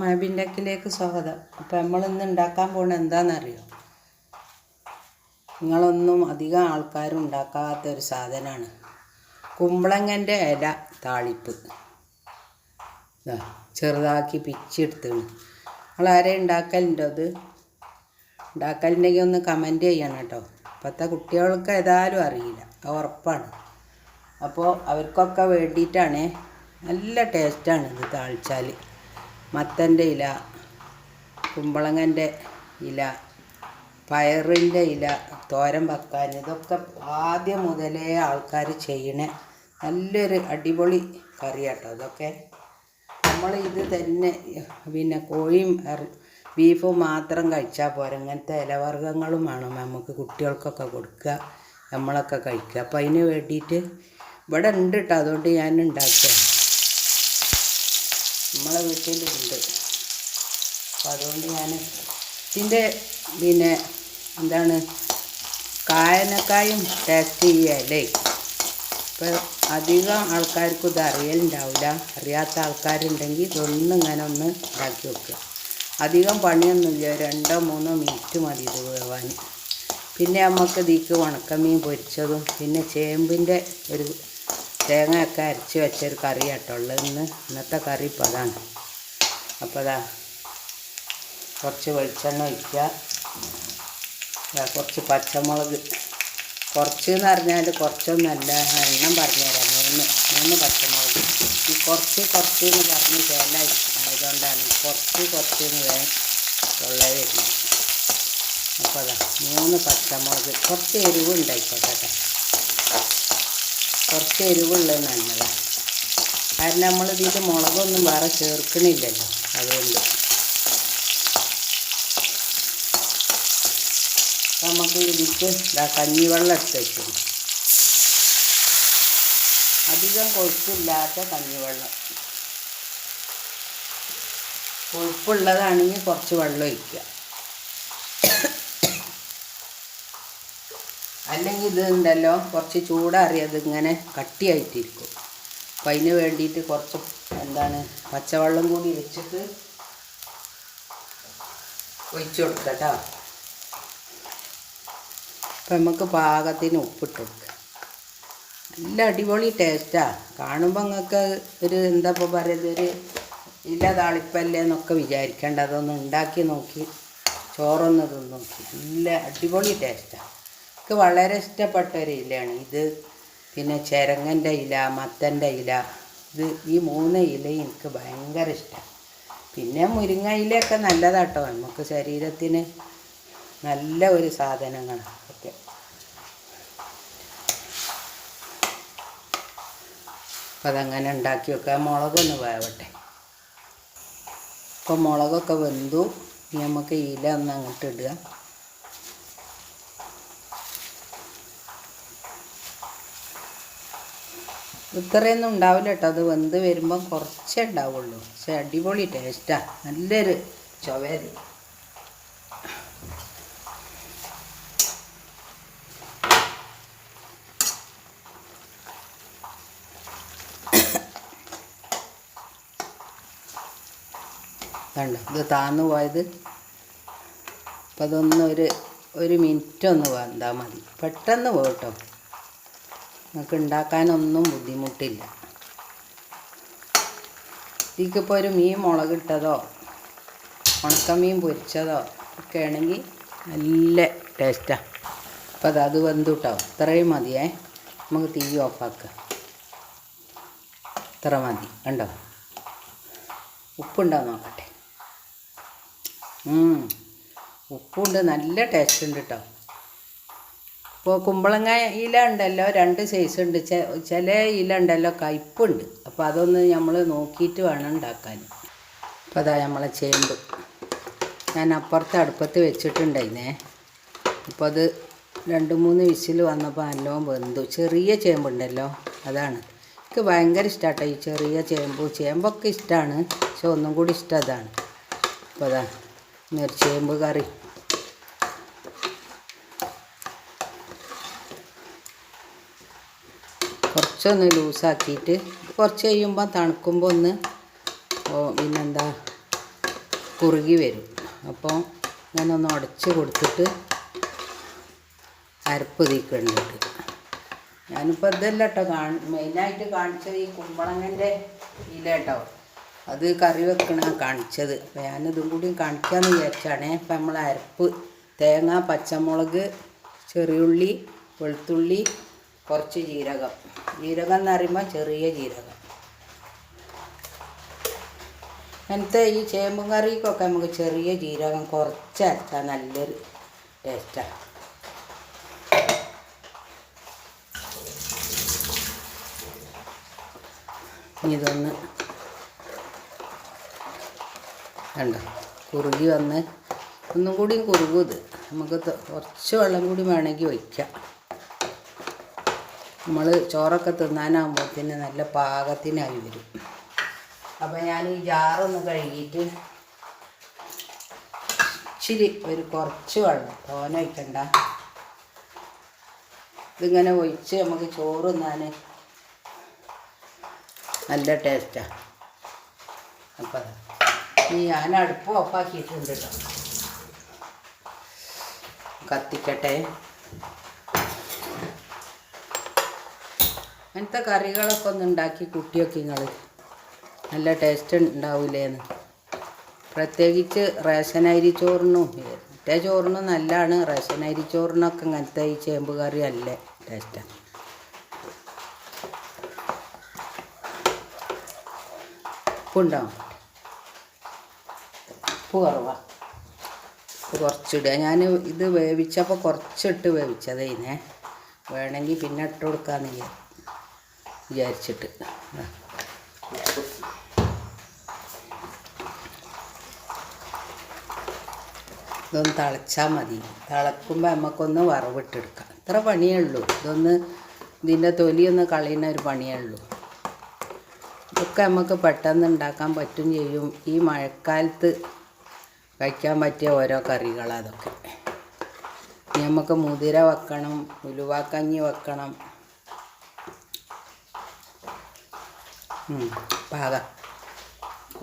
മാബിൻ്റെക്കിലേക്ക് സ്വാഗതം. അപ്പോൾ നമ്മളിന്ന് ഉണ്ടാക്കാൻ പോകുന്നത് എന്താണെന്നറിയോ? നിങ്ങളൊന്നും അധികം ആൾക്കാരും ഉണ്ടാക്കാത്തൊരു സാധനമാണ് കുമ്പളങ്ങൻ്റെ ഇല താളിപ്പ്. ചെറുതാക്കി പിച്ചെടുത്താണ്. നിങ്ങളാരെയും ഉണ്ടാക്കലുണ്ടോ? അത് ഉണ്ടാക്കലുണ്ടെങ്കിൽ ഒന്ന് കമൻറ്റ് ചെയ്യണം കേട്ടോ. ഇപ്പോഴത്തെ കുട്ടികൾക്ക് ഏതായാലും അറിയില്ല, അത് ഉറപ്പാണ്. അപ്പോൾ അവർക്കൊക്കെ വേണ്ടിയിട്ടാണ്. നല്ല ടേസ്റ്റാണ് ഇത് താളിച്ചാൽ. മത്തൻ്റെ ഇല, കുമ്പളങ്ങൻ്റെ ഇല, പയറിൻ്റെ ഇല തോരൻ വെക്കാൻ, ഇതൊക്കെ ആദ്യം മുതലേ ആൾക്കാർ ചെയ്യണ നല്ലൊരു അടിപൊളി കറിയാട്ടോ ഇതൊക്കെ. നമ്മൾ ഇത് തന്നെ പിന്നെ കോഴിയും ബീഫും മാത്രം കഴിച്ചാൽ പോരാ, ഇങ്ങനത്തെ ഇലവർഗ്ഗങ്ങളും വേണം നമുക്ക് കുട്ടികൾക്കൊക്കെ കൊടുക്കുക, നമ്മളൊക്കെ കഴിക്കുക. അപ്പോൾ അതിന് വേണ്ടിയിട്ട് ഇവിടെ ഉണ്ട് കേട്ടോ, അതുകൊണ്ട് ഞാൻ ഉണ്ടാക്കുക. നമ്മളെ വീട്ടിലുണ്ട്. അപ്പോൾ അതുകൊണ്ട് ഞാൻ ഇതിൻ്റെ പിന്നെ എന്താണ് കായനക്കായും ടേസ്റ്റ് ചെയ്യല്ലേ. ഇപ്പോൾ അധികം ആൾക്കാർക്കും ഇത് അറിയലുണ്ടാവില്ല. അറിയാത്ത ആൾക്കാരുണ്ടെങ്കിൽ ഇതൊന്നും ഇങ്ങനെ ഒന്ന് ഉണ്ടാക്കി വെക്കുക. അധികം പണിയൊന്നുമില്ല, 2-3 മിനിറ്റ് മതി ഇത് വേവാൻ. പിന്നെ നമുക്ക് ഇതിക്ക് ഉണക്കമീൻ പൊരിച്ചതും പിന്നെ ചേമ്പിൻ്റെ ഒരു തേങ്ങയൊക്കെ അരച്ച് വെച്ചൊരു കറി കേട്ടുള്ളത്. ഇന്നത്തെ കറി ഇപ്പോൾ അതാണ്. അപ്പോൾ അതാ കുറച്ച് വെളിച്ചെണ്ണ ഒഴിക്കുക, കുറച്ച് പച്ചമുളക്, കുറച്ച് എന്ന് പറഞ്ഞാൽ കുറച്ചൊന്നുമല്ല, എണ്ണം പറഞ്ഞുതരാം. 3 പച്ചമുളക്. ഈ കുറച്ച് എന്ന് പറഞ്ഞ് ചേലായി ആയതുകൊണ്ടാണ് കുറച്ച് വേഗം വെള്ളം വരുന്നത്. അപ്പോൾ അതാ 3 പച്ചമുളക്, കുറച്ച് എരിവ് ഉണ്ടായിക്കോട്ടെ കേട്ടോ. കുറച്ച് എരിവുള്ളത് നല്ലതാണ്, കാരണം നമ്മളിതിൽ മുളകൊന്നും വേറെ ചേർക്കണില്ലല്ലോ, അതുകൊണ്ട്. നമുക്ക് ഇതിക്ക് കഞ്ഞിവെള്ളം എടുത്ത് വെക്കും. അധികം കൊഴുപ്പില്ലാത്ത കഞ്ഞിവെള്ളം. കൊഴുപ്പുള്ളതാണെങ്കിൽ കുറച്ച് വെള്ളം ഒഴിക്കുക, അല്ലെങ്കിൽ ഇത് ഉണ്ടല്ലോ കുറച്ച് ചൂടാറിയത് ഇങ്ങനെ കട്ടിയായിട്ടിരിക്കും. അപ്പം അതിന് വേണ്ടിയിട്ട് കുറച്ച് പച്ചവെള്ളം കൂടി വെച്ചിട്ട് ഒഴിച്ചു കൊടുക്കുക കേട്ടോ. അപ്പം നമുക്ക് പാകത്തിന് ഉപ്പിട്ട് കൊടുക്കുക. നല്ല അടിപൊളി ടേസ്റ്റാണ്. കാണുമ്പോൾ നിങ്ങൾക്ക് ഒരു എന്താ ഇപ്പോൾ പറയുന്നത്, ഒരു ഇല താളിപ്പല്ലേ എന്നൊക്കെ വിചാരിക്കേണ്ട. അതൊന്ന് ഉണ്ടാക്കി നോക്കി, ചോറൊന്ന് തിന്ന് നോക്കി, നല്ല അടിപൊളി ടേസ്റ്റാണ്. എനിക്ക് വളരെ ഇഷ്ടപ്പെട്ട ഒരു ഇലയാണ് ഇത്. പിന്നെ ചിരങ്ങൻ്റെ ഇല, മത്തൻ്റെ ഇല, ഇത് ഈ 3 ഇലയും എനിക്ക് ഭയങ്കര ഇഷ്ടമാണ്. പിന്നെ മുരിങ്ങ ഇലയൊക്കെ നല്ലതാട്ടോ, നമുക്ക് ശരീരത്തിന് നല്ല ഒരു സാധനങ്ങളാണ് ഒക്കെ. അപ്പോൾ അതങ്ങനെ ഉണ്ടാക്കി വെക്കുക. മുളകൊന്ന് വേവട്ടെ. അപ്പോൾ മുളകൊക്കെ വെന്തു. നമുക്ക് ഇല ഒന്ന് അങ്ങോട്ട് ഇടുക. ഇത്രയൊന്നും ഉണ്ടാവില്ല കേട്ടോ, അത് വെന്ത് വരുമ്പം കുറച്ചേ ഉണ്ടാവുള്ളൂ. പക്ഷെ അടിപൊളി ടേസ്റ്റാണ്, നല്ലൊരു ചുവര്. കണ്ടോ ഇത് താന്നു പോയത്. അപ്പം അതൊന്ന് ഒരു മിനിറ്റ് ഒന്ന് വെന്താൽ മതി. പെട്ടെന്ന് പോകട്ടോ, നമുക്ക് ഉണ്ടാക്കാനൊന്നും ബുദ്ധിമുട്ടില്ല. ഇതിക്കിപ്പോൾ ഒരു മീൻ മുളകിട്ടതോ ഉണക്കമീൻ പൊരിച്ചതോ ഒക്കെ ആണെങ്കിൽ നല്ല ടേസ്റ്റാണ്. അപ്പോൾ അത് വെന്തു കേട്ടോ. ഇത്രയും മതിയേ. നമുക്ക് തീ ഓഫാക്കുക. ഇത്ര മതി. കണ്ടോ ഉപ്പുണ്ടോ നോക്കട്ടെ. ഉപ്പുണ്ട്, നല്ല ടേസ്റ്റ് ഉണ്ട് കേട്ടോ. ഇപ്പോൾ കുമ്പളങ്ങ ഇല ഉണ്ടല്ലോ 2 സൈസ് ഉണ്ട്. ചില ഇല ഉണ്ടല്ലോ കയ്പ്പുണ്ട്. അപ്പോൾ അതൊന്ന് നമ്മൾ നോക്കിയിട്ട് വേണം ഉണ്ടാക്കാൻ. അപ്പോൾ അതാ നമ്മളെ ചേമ്പ് ഞാൻ അപ്പുറത്തെ അടുപ്പത്ത് വെച്ചിട്ടുണ്ടായിരുന്നേ. അപ്പോൾ അത് 2-3 വിസിൽ വന്നപ്പോൾ നല്ലോണം വെന്തു. ചെറിയ ചേമ്പുണ്ടല്ലോ അതാണ്. എനിക്ക് ഭയങ്കര ഇഷ്ടമാട്ടോ ഈ ചെറിയ ചേമ്പൊക്കെ ഇഷ്ടമാണ്, പക്ഷെ ഒന്നും കൂടി ഇഷ്ടം അതാണ്. അപ്പോൾ അതാ ചേമ്പ് കറി. കുറച്ചൊന്ന് ലൂസാക്കിയിട്ട് കുറച്ച് കഴിയുമ്പോൾ തണുക്കുമ്പോൾ ഒന്ന് പിന്നെന്താ കുറുകി വരും. അപ്പോൾ ഇങ്ങനെ ഒന്ന് ഉടച്ച് കൊടുത്തിട്ട് അരപ്പ് തീക്കണ്ടിട്ട് ഞാനിപ്പോൾ ഇതല്ല കേട്ടോ മെയിനായിട്ട് കാണിച്ചത് ഈ കുമ്പളങ്ങൻ്റെ ഇല കേട്ടോ. അത് കറി വെക്കണ കാണിച്ചത്. അപ്പോൾ ഞാനിതും കൂടി കാണിക്കാമെന്ന് വിചാരിച്ചാണേ. അപ്പം നമ്മൾ അരപ്പ് തേങ്ങ, പച്ചമുളക്, ചെറിയുള്ളി, വെളുത്തുള്ളി, കുറച്ച് ജീരകം. ജീരകം എന്ന് പറയുമ്പോൾ ചെറിയ ജീരകം. അങ്ങനത്തെ ഈ ചേമ്പും കറിക്കൊക്കെ നമുക്ക് ചെറിയ ജീരകം കുറച്ച് അരച്ചാൽ നല്ലൊരു ടേസ്റ്റാണ്. ഇതൊന്ന് കണ്ടോ കുറുകി വന്ന് ഒന്നും കൂടിയും കുറുകും. ഇത് നമുക്ക് കുറച്ച് വെള്ളം കൂടി വേണമെങ്കിൽ ഒഴിക്കാം. നമ്മൾ ചോറൊക്കെ തിന്നാനാകുമ്പോഴത്തേന് നല്ല പാകത്തിനായി വരും. അപ്പോൾ ഞാൻ ഈ ജാറൊന്ന് കഴുകിയിട്ട് ഇച്ചിരി കുറച്ച് വെള്ളം തോനെ ഒഴിക്കണ്ട. ഇതിങ്ങനെ ഒഴിച്ച് നമുക്ക് ചോറ് തിന്നാൻ നല്ല ടേസ്റ്റാണ്. അപ്പോൾ ഞാൻ അടുപ്പ് ഓഫാക്കിയിട്ടുണ്ട് കേട്ടോ. കത്തിക്കട്ടെ. അങ്ങനത്തെ കറികളൊക്കെ ഒന്ന് ഉണ്ടാക്കി കുട്ടിയൊക്കെ നിങ്ങൾ നല്ല ടേസ്റ്റ് ഉണ്ടാവില്ലേന്ന്. പ്രത്യേകിച്ച് റേഷൻ അരി ചോറിനും മറ്റേ ചോറിനും നല്ലതാണ്. റേഷൻ അരി ചോറിനൊക്കെ ഇങ്ങനത്തെ ഈ ചേമ്പ് കറി നല്ല ടേസ്റ്റാണ്. ഉപ്പുണ്ടാവും. ഉപ്പ് കുറവാണ്. ഉപ്പ് കുറച്ചിടുക. ഞാൻ ഇത് വേവിച്ചപ്പോൾ കുറച്ചിട്ട് വേവിച്ചതേനെ. വേണമെങ്കിൽ പിന്നെ ഇട്ട് കൊടുക്കാമെന്ന് വിചാരിച്ചിട്ട്. ഇതൊന്ന് തിളച്ചാൽ മതി. തിളക്കുമ്പോൾ നമുക്കൊന്ന് വറവിട്ടെടുക്കാം. ഇത്ര പണിയേ ഉള്ളൂ. ഇതിൻ്റെ തൊലിയൊന്ന് കളയുന്ന ഒരു പണിയേ ഉള്ളൂ. ഇതൊക്കെ നമുക്ക് പെട്ടെന്ന് ഉണ്ടാക്കാൻ പറ്റും ചെയ്യും. ഈ മഴക്കാലത്ത് കഴിക്കാൻ പറ്റിയ ഓരോ കറികളാണ് അതൊക്കെ. നമുക്ക് മുതിര വെക്കണം, ഉലുവാക്കഞ്ഞി വെക്കണം.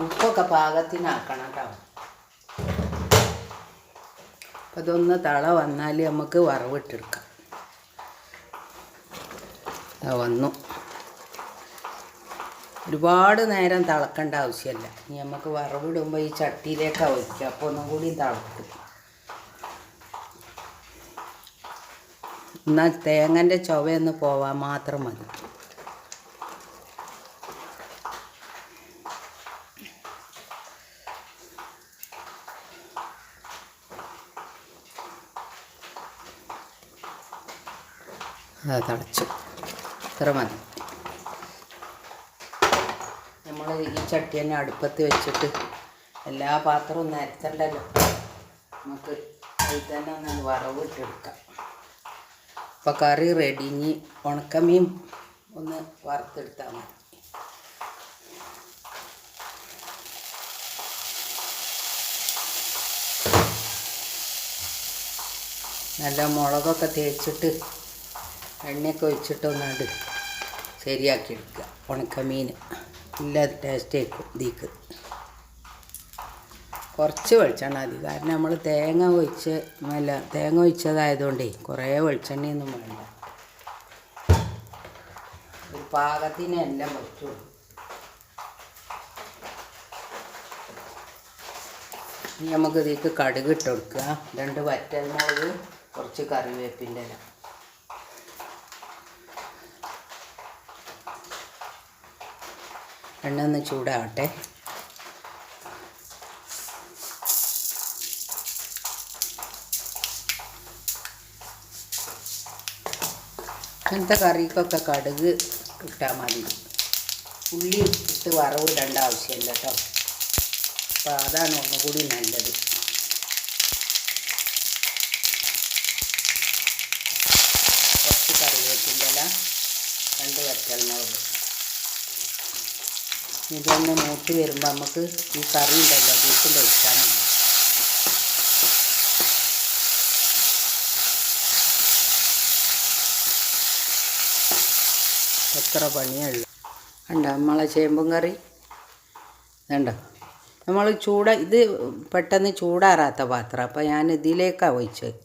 ഉപ്പൊക്കെ പാകത്തിനാക്കണം കേട്ടോ. അപ്പം അതൊന്ന് തള വന്നാൽ നമുക്ക് വറവിട്ടെടുക്കാം. വന്നു. ഒരുപാട് നേരം തിളക്കേണ്ട ആവശ്യമില്ല. ഇനി നമുക്ക് വറവിടുമ്പോൾ ഈ ചട്ടിയിലേക്കാണ് ഒഴിക്കുക. അപ്പോൾ ഒന്നും കൂടി തിളക്കും. എന്നാൽ തേങ്ങൻ്റെ ചുവയൊന്ന് പോവാൻ മാത്രം മതി. തിളച്ചു. ഇത്ര മതി. നമ്മൾ ഈ ചട്ടി തന്നെ അടുപ്പത്ത് വെച്ചിട്ട് എല്ലാ പാത്രവും നിരത്തണ്ടല്ലോ. നമുക്ക് അതിൽ തന്നെ ഒന്ന് വറവിട്ടെടുക്കാം. അപ്പോൾ കറി റെഡി. ഇനി ഉണക്കമീൻ ഒന്ന് വറുത്തെടുത്താൽ മതി. നല്ല മുളകൊക്കെ തേച്ചിട്ട് എണ്ണയൊക്കെ ഒഴിച്ചിട്ടൊന്നാണ്ട് ശരിയാക്കി എടുക്കുക. ഉണക്കമീൻ നല്ല ടേസ്റ്റ് ആയിരിക്കും. ഇതിക്ക് കുറച്ച് വെളിച്ചെണ്ണ മതി. കാരണം നമ്മൾ തേങ്ങ ഒഴിച്ചതായതുകൊണ്ടേ കുറേ വെളിച്ചെണ്ണയൊന്നും വേണ്ട. ഒരു പാകത്തിന് എല്ലാം പറ്റുള്ളൂ. ഇനി നമുക്ക് ഇതിലേക്ക് കടുക് ഇട്ട് കൊടുക്കുക. 2 വറ്റൽമുളക്, കുറച്ച് കറിവേപ്പിൻ്റെ ഇല. എണ്ണ ഒന്ന് ചൂടാവട്ടെ. അങ്ങനത്തെ കറിക്കൊക്കെ കടുക് ഇട്ടാൽ മതി. ഉള്ളി ഇട്ട് വറവിടേണ്ട ആവശ്യമില്ല കേട്ടോ. അപ്പോൾ അതാണ് ഒന്നുകൂടി നല്ലത്. കുറച്ച് കറിവേപ്പിൻ്റെ ഇല, 2 വറ്റൽമുളക്. ഇതൊന്ന് മൂത്ത് വരുമ്പോൾ നമുക്ക് ഈ കറി ഉണ്ടല്ലോ ബീഫിൻ്റെ ഒഴിക്കാനുണ്ട്. എത്ര പണിയുള്ളൂ. കണ്ടോ നമ്മളെ ചേമ്പും കറി? കണ്ടോ നമ്മൾ ഇത് പെട്ടെന്ന് ചൂടാറാത്ത പാത്രം. അപ്പോൾ ഞാൻ ഇതിലേക്കാണ് ഒഴിച്ചത്.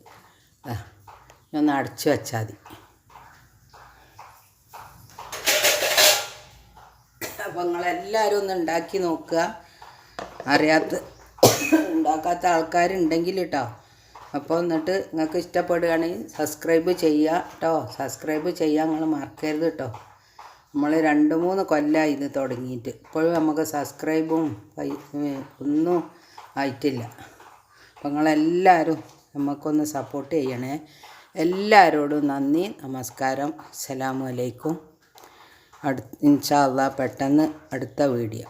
ഒന്ന് അടച്ചു വെച്ചാൽ മതി. അപ്പോൾ നിങ്ങളെല്ലാവരും ഒന്ന് ഉണ്ടാക്കി നോക്കുക. ഉണ്ടാക്കാത്ത ആൾക്കാരുണ്ടെങ്കിൽ കേട്ടോ. അപ്പോൾ എന്നിട്ട് നിങ്ങൾക്ക് ഇഷ്ടപ്പെടുകയാണെങ്കിൽ സബ്സ്ക്രൈബ് ചെയ്യുക കേട്ടോ. സബ്സ്ക്രൈബ് ചെയ്യാൻ നിങ്ങൾ മറക്കരുത് കേട്ടോ. നമ്മൾ 2-3 കൊല്ലമായി ഇത് തുടങ്ങിയിട്ട്. ഇപ്പോഴും നമുക്ക് സബ്സ്ക്രൈബും ഒന്നും ആയിട്ടില്ല. അപ്പോൾ നിങ്ങളെല്ലാവരും നമുക്കൊന്ന് സപ്പോർട്ട് ചെയ്യണേ. എല്ലാവരോടും നന്ദി, നമസ്കാരം, അസ്സലാമു അലൈക്കും. ഇൻഷാ അല്ലാഹ് പെട്ടെന്ന് അടുത്ത വീഡിയോ.